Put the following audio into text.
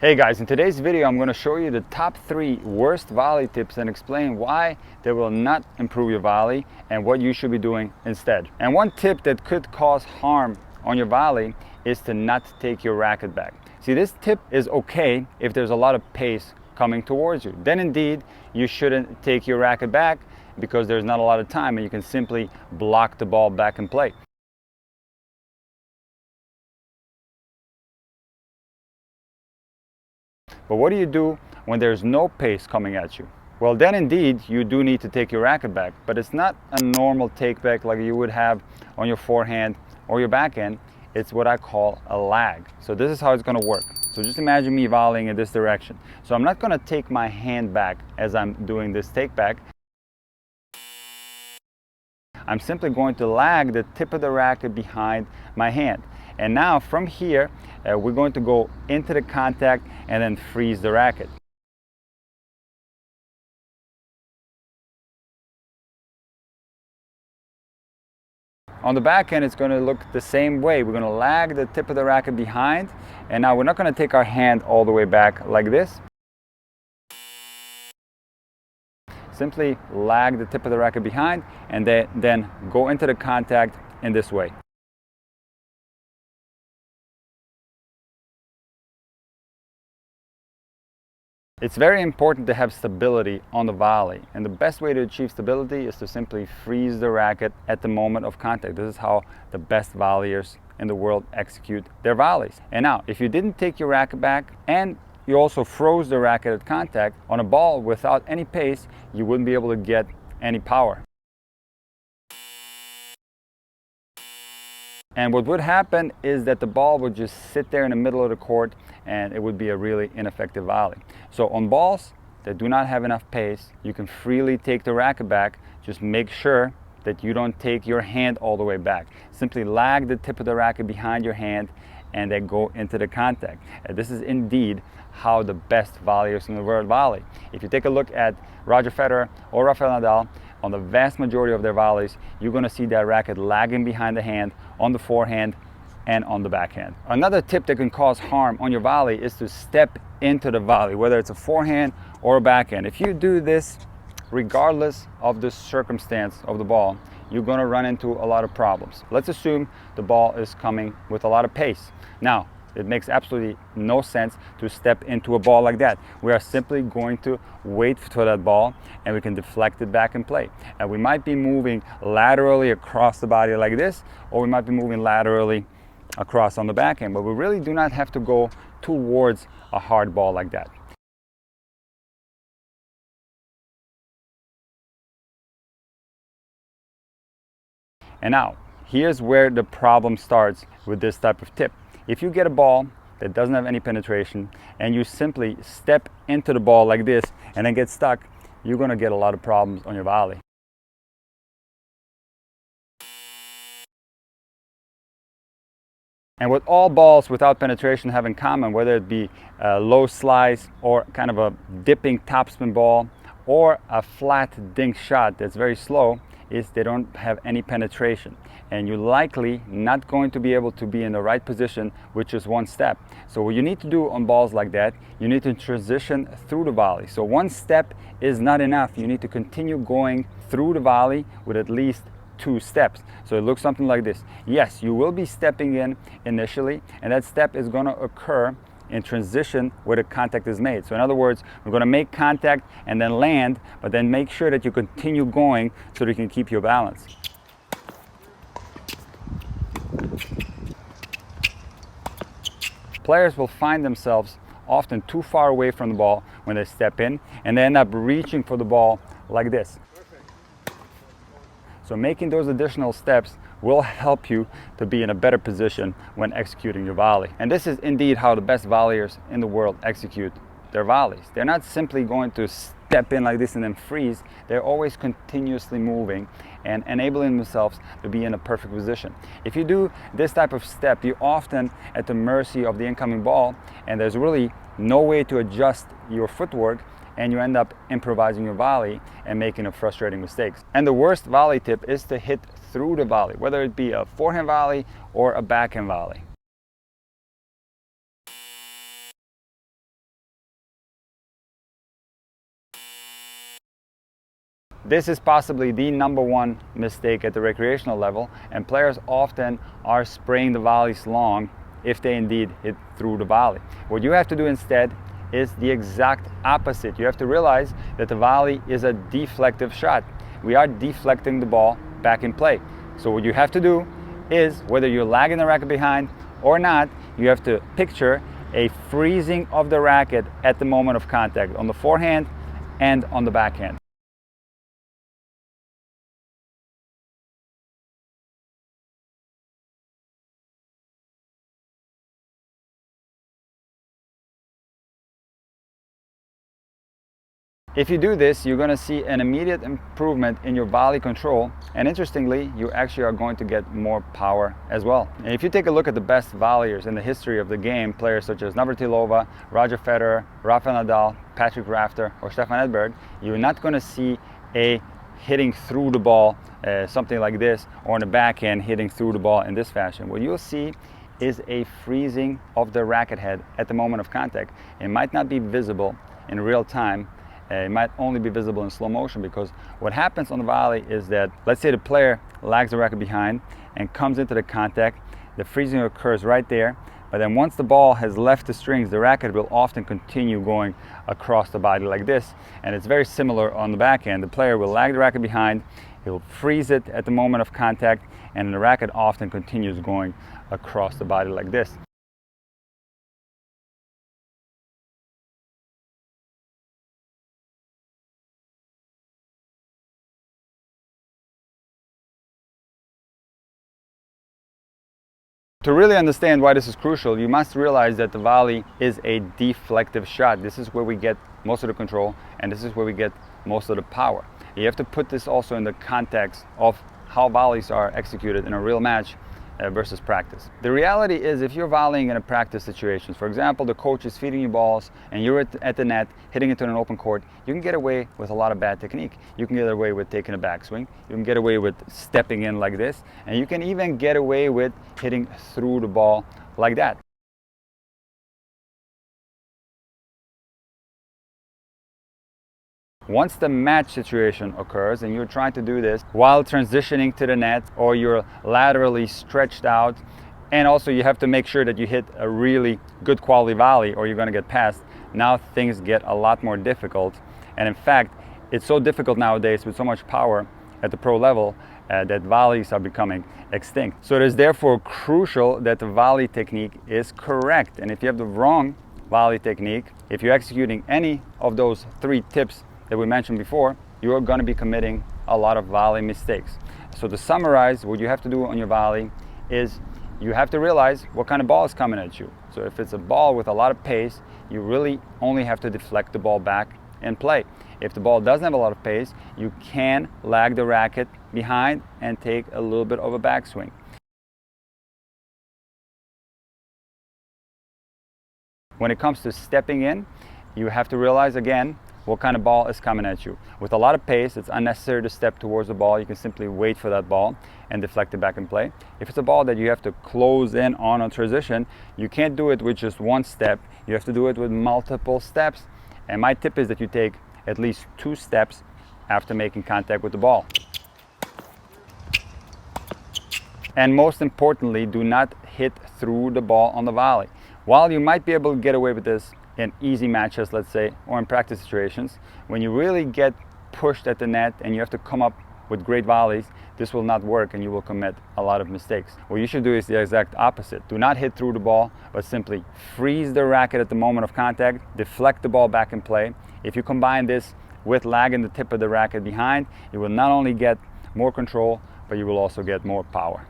Hey guys, in today's video I'm going to show you the top 3 worst volley tips and explain why they will not improve your volley and what you should be doing instead. And one tip that could cause harm on your volley is to not take your racket back. See, this tip is okay if there's a lot of pace coming towards you. Then indeed you shouldn't take your racket back because there's not a lot of time and you can simply block the ball back in play. But what do you do when there's no pace coming at you? Well, then indeed you do need to take your racket back, but it's not a normal take back like you would have on your forehand or your backhand. It's what I call a lag. So this is how it's going to work. So just imagine me volleying in this direction. So I'm not going to take my hand back as I'm doing this take back. I'm simply going to lag the tip of the racket behind my hand. And now from here, we're going to go into the contact and then freeze the racket. On the backhand, it's going to look the same way. We're going to lag the tip of the racket behind. And now we're not going to take our hand all the way back like this. Simply lag the tip of the racket behind and then go into the contact in this way. It's very important to have stability on the volley, and the best way to achieve stability is to simply freeze the racket at the moment of contact. This is how the best volleyers in the world execute their volleys. And now, if you didn't take your racket back and you also froze the racket at contact on a ball without any pace, you wouldn't be able to get any power. And what would happen is that the ball would just sit there in the middle of the court and it would be a really ineffective volley. So on balls that do not have enough pace, you can freely take the racket back. Just make sure that you don't take your hand all the way back. Simply lag the tip of the racket behind your hand and then go into the contact. And this is indeed how the best volleyers in the world volley. If you take a look at Roger Federer or Rafael Nadal, on the vast majority of their volleys, you're going to see that racket lagging behind the hand on the forehand and on the backhand. Another tip that can cause harm on your volley is to step into the volley, whether it's a forehand or a backhand. If you do this, regardless of the circumstance of the ball, you're going to run into a lot of problems. Let's assume the ball is coming with a lot of pace. Now, it makes absolutely no sense to step into a ball like that. We are simply going to wait for that ball and we can deflect it back in play. And we might be moving laterally across the body like this, or we might be moving laterally across on the backhand, but we really do not have to go towards a hard ball like that. And now, here's where the problem starts with this type of tip. If you get a ball that doesn't have any penetration and you simply step into the ball like this and then get stuck, you're going to get a lot of problems on your volley. And what all balls without penetration have in common, whether it be a low slice or kind of a dipping topspin ball or a flat dink shot that's very slow, is they don't have any penetration, and you're likely not going to be able to be in the right position with just one step. So what you need to do on balls like that, you need to transition through the volley. So one step is not enough. You need to continue going through the volley with at least 2 steps. So it looks something like this. Yes, you will be stepping in initially, and that step is going to occur in transition where the contact is made. So in other words, we're going to make contact and then land, but then make sure that you continue going so that you can keep your balance. Players will find themselves often too far away from the ball when they step in, and they end up reaching for the ball like this. So making those additional steps will help you to be in a better position when executing your volley. And this is indeed how the best volleyers in the world execute their volleys. They're not simply going to step in like this and then freeze. They're always continuously moving and enabling themselves to be in a perfect position. If you do this type of step, you're often at the mercy of the incoming ball, and there's really no way to adjust your footwork, and you end up improvising your volley and making frustrating mistakes. And the worst volley tip is to hit through the volley, whether it be a forehand volley or a backhand volley. This is possibly the #1 mistake at the recreational level, and players often are spraying the volleys long if they indeed hit through the volley. What you have to do instead is the exact opposite. You have to realize that the volley is a deflective shot. We are deflecting the ball back in play. So what you have to do is, whether you're lagging the racket behind or not, you have to picture a freezing of the racket at the moment of contact on the forehand and on the backhand. If you do this, you're going to see an immediate improvement in your volley control, and interestingly, you actually are going to get more power as well. And if you take a look at the best volleyers in the history of the game, players such as Navratilova, Roger Federer, Rafael Nadal, Patrick Rafter, or Stefan Edberg, you're not going to see a hitting through the ball, something like this, or on the backhand hitting through the ball in this fashion. What you'll see is a freezing of the racket head at the moment of contact. It might not be visible in real time. It might only be visible in slow motion, because what happens on the volley is that, let's say the player lags the racket behind and comes into the contact, the freezing occurs right there, but then once the ball has left the strings, the racket will often continue going across the body like this, and it's very similar on the backhand. The player will lag the racket behind, he'll freeze it at the moment of contact, and the racket often continues going across the body like this. To really understand why this is crucial, you must realize that the volley is a deflective shot. This is where we get most of the control, and this is where we get most of the power. You have to put this also in the context of how volleys are executed in a real match versus practice. The reality is, if you're volleying in a practice situation, for example, the coach is feeding you balls and you're at the net, hitting it to an open court, you can get away with a lot of bad technique. You can get away with taking a backswing, you can get away with stepping in like this, and you can even get away with hitting through the ball like that. Once the match situation occurs and you're trying to do this while transitioning to the net, or you're laterally stretched out, and also you have to make sure that you hit a really good quality volley or you're going to get passed, now things get a lot more difficult. And in fact, it's so difficult nowadays with so much power at the pro level that volleys are becoming extinct. So it is therefore crucial that the volley technique is correct. And if you have the wrong volley technique, if you're executing any of those 3 tips that we mentioned before, you are going to be committing a lot of volley mistakes. So to summarize, what you have to do on your volley is you have to realize what kind of ball is coming at you. So if it's a ball with a lot of pace, you really only have to deflect the ball back and play. If the ball doesn't have a lot of pace, you can lag the racket behind and take a little bit of a backswing. When it comes to stepping in, you have to realize again what kind of ball is coming at you. With a lot of pace, it's unnecessary to step towards the ball. You can simply wait for that ball and deflect it back in play. If it's a ball that you have to close in on transition, you can't do it with just 1 step. You have to do it with multiple steps. And my tip is that you take at least 2 steps after making contact with the ball. And most importantly, do not hit through the ball on the volley. While you might be able to get away with this in easy matches, let's say, or in practice situations, when you really get pushed at the net and you have to come up with great volleys, this will not work and you will commit a lot of mistakes. What you should do is the exact opposite. Do not hit through the ball, but simply freeze the racket at the moment of contact, deflect the ball back in play. If you combine this with lagging the tip of the racket behind, you will not only get more control, but you will also get more power.